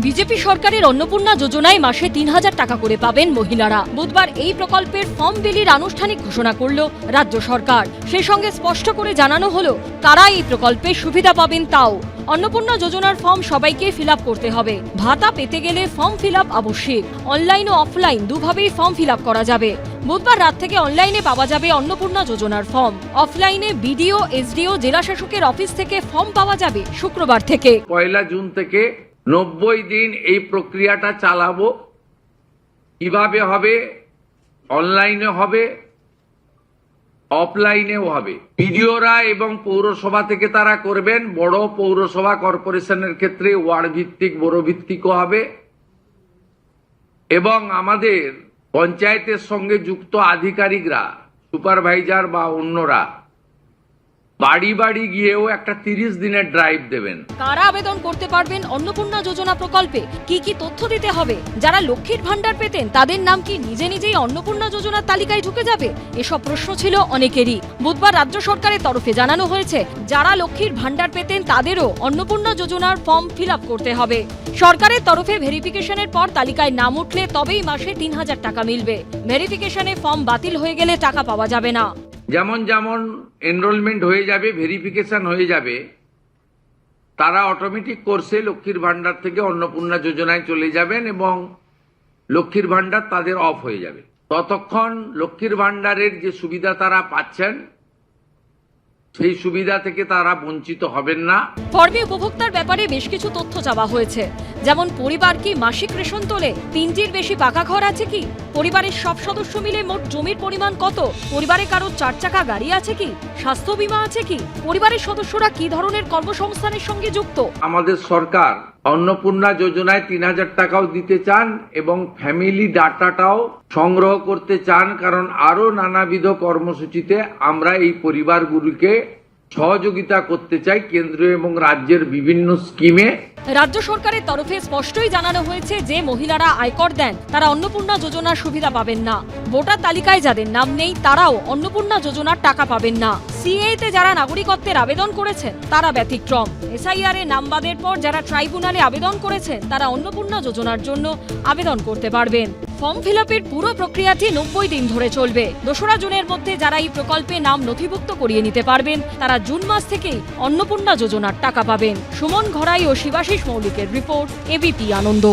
BJP সরকারের অন্নপূর্ণা যোজনায় মাসে ৩,০০০ টাকা করে পাবেন মহিলারা। বুধবার এই প্রকল্পের ফর্ম বিলির আনুষ্ঠানিক ঘোষণা করল রাজ্য সরকার। সেই সঙ্গে স্পষ্ট করে জানানো হলো কারা এই প্রকল্পের সুবিধা পাবেন। তাও অন্নপূর্ণা যোজনার ফর্ম সবাইকে ফিল আপ করতে হবে। ভাতা পেতে গেলে ফর্ম ফিল আপ আবশ্যিক। অনলাইন ও অফলাইন দুভাবেই ফর্ম ফিল আপ করা যাবে। বুধবার রাত থেকে অনলাইনে পাওয়া যাবে অন্নপূর্ণা যোজনার ফর্ম। অফলাইনে বিডিও, এসডিও, জেলা শাসকের অফিস থেকে ফর্ম পাওয়া যাবে শুক্রবার থেকে। 1 জুন থেকে 90 দিন এই প্রক্রিয়াটা চালাবো। কিভাবে হবে? অনলাইনে হবে, অফলাইনেও হবে। বিডিওরা এবং পৌরসভা থেকে তারা করবেন। বড় পৌরসভা কর্পোরেশনের ক্ষেত্রে ওয়ার্ড ভিত্তিক, বড় ভিত্তিকও হবে। এবং আমাদের পঞ্চায়েতের সঙ্গে যুক্ত আধিকারিকরা, সুপারভাইজার বা অন্যরা বাড়ি বাড়ি গিয়েও একটা 30 দিনের ড্রাইভ দেবেন। কারা আবেদন করতে পারবেন অন্নপূর্ণা যোজনা প্রকল্পে? কি কি তথ্য দিতে হবে? যারা লক্ষ্মীর ভান্ডার পেতেন তাদের নাম কি নিজে নিজেই অন্নপূর্ণা যোজনার তালিকায় ঢুকে যাবে? এসব প্রশ্ন ছিল অনেকেরই। বুধবার রাজ্য সরকারের তরফে জানানো হয়েছে যারা লক্ষ্মীর ভান্ডার পেতেন তাদেরও অন্নপূর্ণা যোজনার ফর্ম ফিল আপ করতে হবে। সরকারের তরফে ভেরিফিকেশনের পর তালিকায় নাম উঠলে তবেই মাসে ৩,০০০ টাকা মিলবে। ভেরিফিকেশনে ফর্ম বাতিল হয়ে গেলে টাকা পাওয়া যাবে না। যেমন যেমন এনরোলমেন্ট হয়ে যাবে, ভেরিফিকেশন হয়ে যাবে, তারা অটোমেটিক কোর্সে লক্ষ্মীর ভান্ডার থেকে অন্নপূর্ণা যোজনায় চলে যাবেন এবং লক্ষ্মীর ভান্ডার তাদের অফ হয়ে যাবে। ততক্ষণ লক্ষ্মীর ভান্ডারের যে সুবিধা তারা পাচ্ছেন সেই সুবিধা থেকে তারা বঞ্চিত হবেন না। ফর্মে উপভোক্তার ব্যাপারে বেশ কিছু তথ্য চাওয়া হয়েছে, যেমন পরিবার কি মাসিক রেশন তোলে, 3টির বেশি পাকা ঘর আছে কি, পরিবারের সব সদস্য মিলে মোট জমির পরিমাণ কত, পরিবারে কারো 4 চাকা গাড়ি আছে কি, স্বাস্থ্য বীমা আছে কি, পরিবারের সদস্যরা কি ধরনের কর্মসংস্থানের সঙ্গে যুক্ত। আমাদের সরকার অন্নপূর্ণা যোজনায় ৩,০০০ টাকাও দিতে চান এবং ফ্যামিলি ডাটাটাও সংগ্রহ করতে চান, কারণ আরো নানাবিধ কর্মসূচিতে আমরা এই পরিবারগুলিকে সহযোগিতা করতে চাই কেন্দ্র এবং রাজ্যের বিভিন্ন স্কিমে। রাজ্য সরকারের তরফে স্পষ্টই জানানো হয়েছে যে মহিলারা আয়কর দেন তারা অন্নপূর্ণা যোজনার সুবিধা পাবেন না। ভোটার তালিকায় যাদের নাম নেই তারাও অন্নপূর্ণা যোজনার টাকা পাবেন না। সিএতে যারা নাগরিকত্বের আবেদন করেছেন তারা ব্যতিক্রম। এসআইআর এ নাম বাদের পর যারা ট্রাইব্যুনালে আবেদন করেছেন তারা অন্নপূর্ণা যোজনার জন্য আবেদন করতে পারবেন। ফর্ম ফিল আপের পুরো প্রক্রিয়াটি 90 দিন ধরে চলবে। 2রা জুনের মধ্যে যারা এই প্রকল্পে নাম নথিভুক্ত করিয়ে নিতে পারবেন তারা জুন মাস থেকেই অন্নপূর্ণা যোজনার টাকা পাবেন। সুমন ঘরাই ও শিবাশিস মৌলিকের রিপোর্ট, এবিপি আনন্দ।